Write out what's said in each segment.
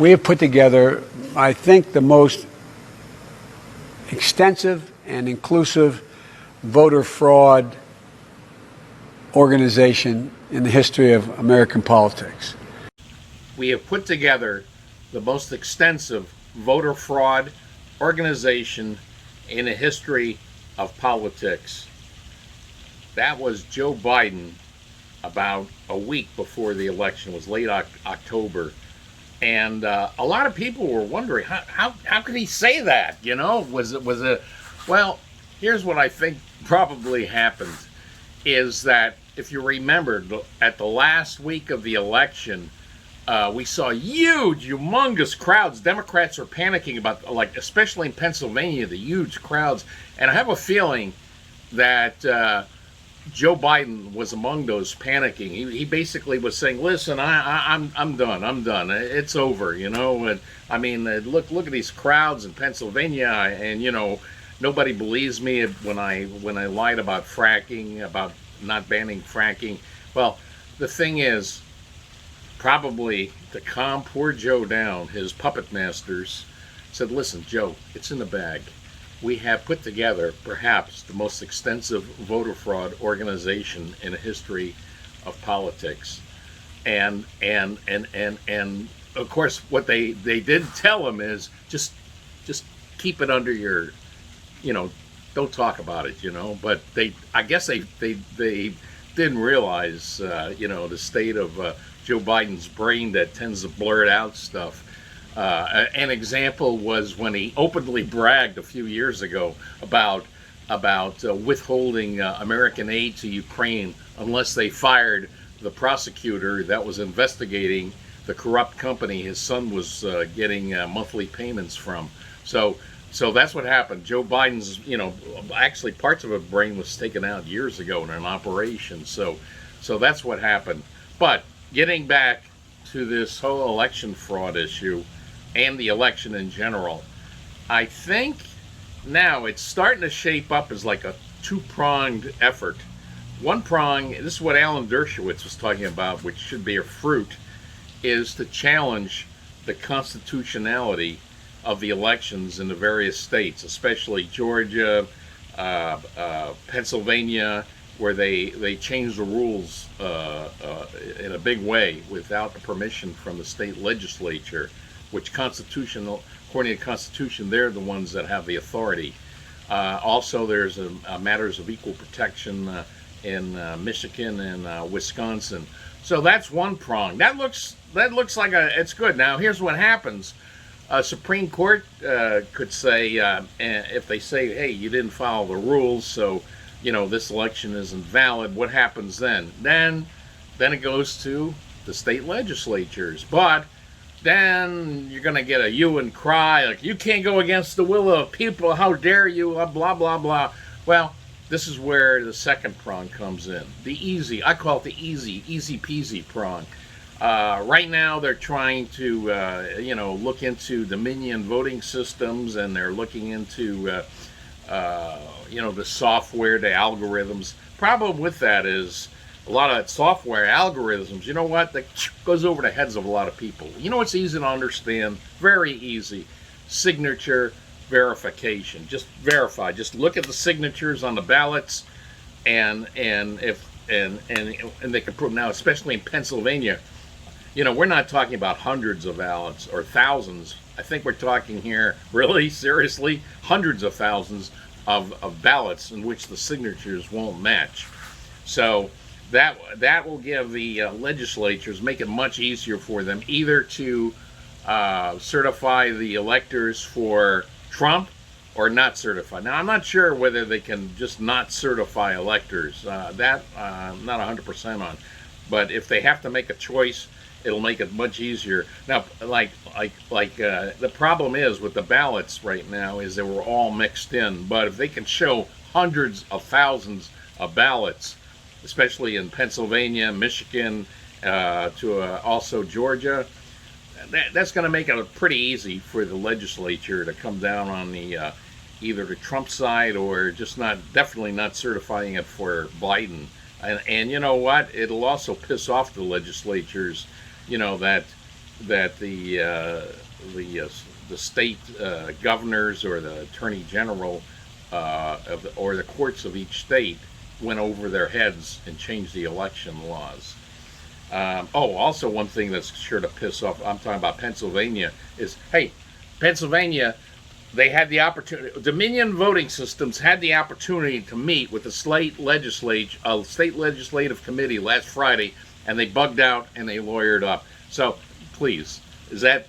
We have put together, I think, the most extensive and inclusive voter fraud organization in the history of American politics. We have put together the most extensive voter fraud organization in the history of politics. That was Joe Biden about a week before the election. It was late October. And a lot of people were wondering, how could he say that? You know, was it? Well, here's what I think probably happened, is that if you remember, at the last week of the election, we saw huge, humongous crowds. Democrats are panicking about, like, especially in Pennsylvania, the huge crowds. And I have a feeling that Joe Biden was among those panicking. He basically was saying, "Listen, I'm done. It's over." You know, and I mean, look at these crowds in Pennsylvania, and you know, nobody believes me when I lied about fracking, about not banning fracking. Well, the thing is, probably to calm poor Joe down, his puppet masters said, "Listen, Joe, it's in the bag. We have put together perhaps the most extensive voter fraud organization in the history of politics." And of course, what they did tell him is just keep it under your, you know, don't talk about it, you know. But I guess they didn't realize, you know, the state of Joe Biden's brain that tends to blurt out stuff. An example was when he openly bragged a few years ago about withholding American aid to Ukraine unless they fired the prosecutor that was investigating the corrupt company his son was getting monthly payments from. So that's what happened. Joe Biden's, you know, actually parts of his brain was taken out years ago in an operation. So that's what happened. But getting back to this whole election fraud issue and the election in general, I think now it's starting to shape up as like a two-pronged effort. One prong, this is what Alan Dershowitz was talking about, which should be a fruit, is to challenge the constitutionality of the elections in the various states, especially Georgia, Pennsylvania, where they changed the rules in a big way without the permission from the state legislature, which according to the Constitution, they're the ones that have the authority. Also, there's matters of equal protection in Michigan and Wisconsin. So that's one prong. That looks like it's good. Now, here's what happens. Supreme Court could say, if they say, "Hey, you didn't follow the rules, so you know this election isn't valid," what happens then? Then it goes to the state legislatures. But then you're going to get a hue and cry, like, "You can't go against the will of people, how dare you, blah, blah, blah." Well, this is where the second prong comes in. I call it the easy peasy prong. Right now they're trying to, you know, look into Dominion voting systems, and they're looking into, you know, the software, the algorithms. Problem with that is, a lot of that software algorithms, you know what, that goes over the heads of a lot of people. You know what's easy to understand? Very easy. Signature verification. Just verify. Just look at the signatures on the ballots, and they can prove. Now, especially in Pennsylvania, you know, we're not talking about hundreds of ballots or thousands. I think we're talking here, really, seriously, hundreds of thousands of ballots in which the signatures won't match. So that will give the legislatures, make it much easier for them either to certify the electors for Trump or not certify. Now, I'm not sure whether they can just not certify electors. That I'm not 100% on. But if they have to make a choice, it'll make it much easier. Now, the problem is with the ballots right now is they were all mixed in. But if they can show hundreds of thousands of ballots, especially in Pennsylvania, Michigan, to also Georgia, that's going to make it pretty easy for the legislature to come down on the either the Trump side or just definitely not certifying it for Biden. And you know what? It'll also piss off the legislatures, you know, that that the state governors or the attorney general or the courts of each state went over their heads and changed the election laws. Also one thing that's sure to piss off, I'm talking about Pennsylvania, is, hey, Pennsylvania, they had the opportunity, Dominion voting systems had the opportunity to meet with the state legislative committee last Friday, and they bugged out and they lawyered up. So please, is that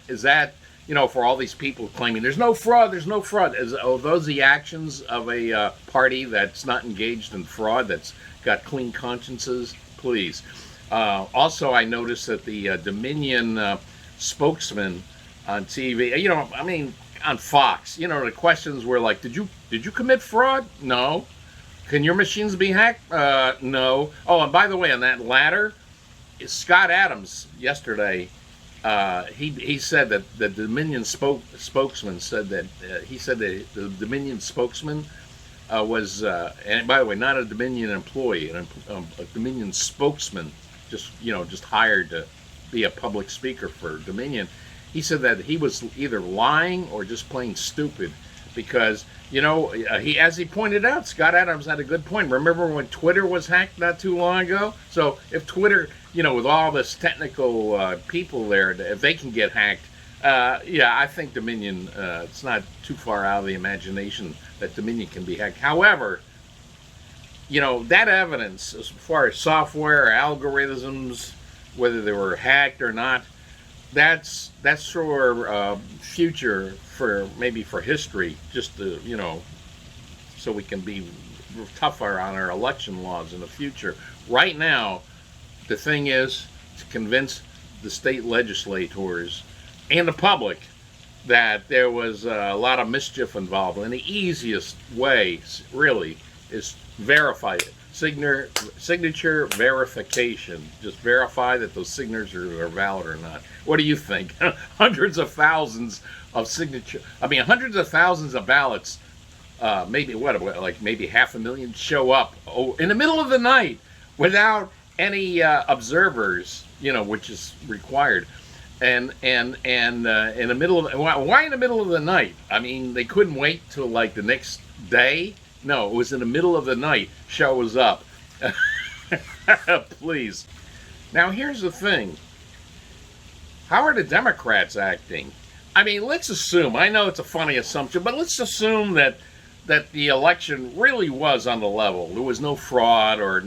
for all these people claiming there's no fraud, are those the actions of a party that's not engaged in fraud, that's got clean consciences? Please. Also, I noticed that the Dominion spokesman on TV, on Fox, the questions were like, did you commit fraud? No. Can your machines be hacked? No. Oh, and by the way, on that latter, Scott Adams yesterday, he said that the Dominion spokesman said that the Dominion spokesman was, and by the way, not a Dominion employee, a Dominion spokesman, just hired to be a public speaker for Dominion. He said that he was either lying or just plain stupid, because as he pointed out, Scott Adams had a good point. Remember when Twitter was hacked not too long ago? So if Twitter, with all this technical people there, if they can get hacked, I think Dominion, it's not too far out of the imagination that Dominion can be hacked. However, that evidence as far as software, algorithms, whether they were hacked or not, that's for future, for history, just to, so we can be tougher on our election laws in the future. Right now, the thing is to convince the state legislators and the public that there was a lot of mischief involved. And the easiest way, really, is verify it. Signature verification. Just verify that those signatures are valid or not. What do you think? Hundreds of thousands of hundreds of thousands of ballots, maybe 500,000 show up in the middle of the night without any observers, which is required. And in the middle of, why in the middle of the night? They couldn't wait till the next day. No, it was in the middle of the night. Shows up. Please. Now here's the thing. How are the Democrats acting? Let's assume, I know it's a funny assumption, but let's assume that the election really was on the level. There was no fraud, or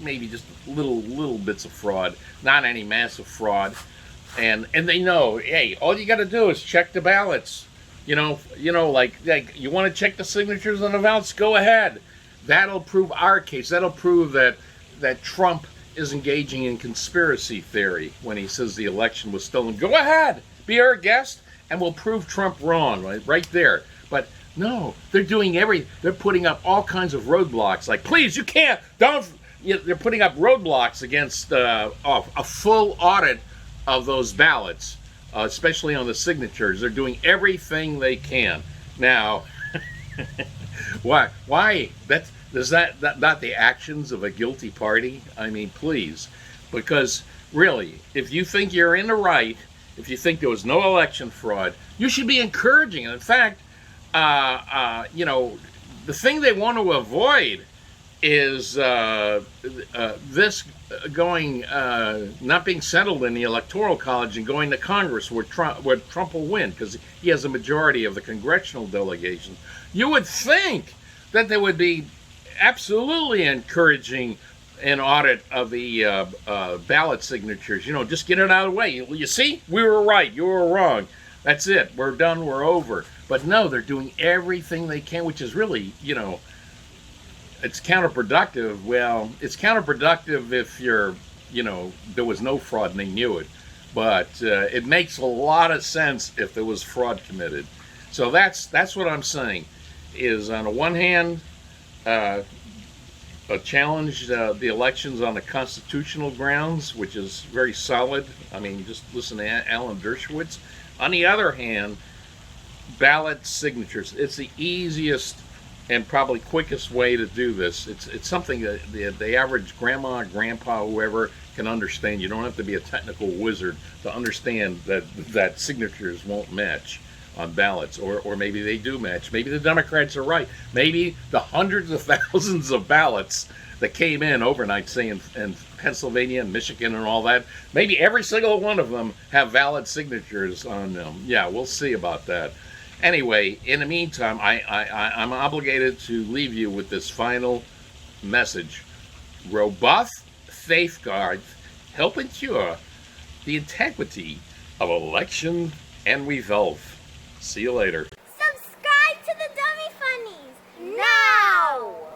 maybe just little bits of fraud, not any massive fraud. And they know, hey, all you got to do is check the ballots. You want to check the signatures on the ballots? Go ahead. That'll prove our case. That'll prove that Trump is engaging in conspiracy theory when he says the election was stolen. Go ahead, be our guest, and we'll prove Trump wrong right there. But no, they're doing they're putting up all kinds of roadblocks. Like, please, you can't, don't. They're putting up roadblocks against a full audit of those ballots. Especially on the signatures. They're doing everything they can. Now, why? Is that not the actions of a guilty party? Please. Because, really, if you think you're in the right, if you think there was no election fraud, you should be encouraging it. In fact, the thing they want to avoid is this going, not being settled in the Electoral College and going to Congress where Trump will win, because he has a majority of the congressional delegations. You would think that they would be absolutely encouraging an audit of the ballot signatures. Just get it out of the way. You see, we were right, you were wrong. That's it. We're done. We're over. But no, they're doing everything they can, which is really, it's counterproductive. Well, it's counterproductive if there was no fraud and they knew it. But it makes a lot of sense if there was fraud committed. So that's what I'm saying, is on the one hand, challenge the elections on the constitutional grounds, which is very solid. Just listen to Alan Dershowitz. On the other hand, ballot signatures. It's the easiest and probably quickest way to do this. It's something that the average grandma, grandpa, whoever can understand. You don't have to be a technical wizard to understand that signatures won't match on ballots, or maybe they do match. Maybe the Democrats are right. Maybe the hundreds of thousands of ballots that came in overnight, say in Pennsylvania and Michigan and all that, maybe every single one of them have valid signatures on them. Yeah, we'll see about that. Anyway, in the meantime, I'm obligated to leave you with this final message. Robust safeguards help ensure the integrity of election and results. See you later.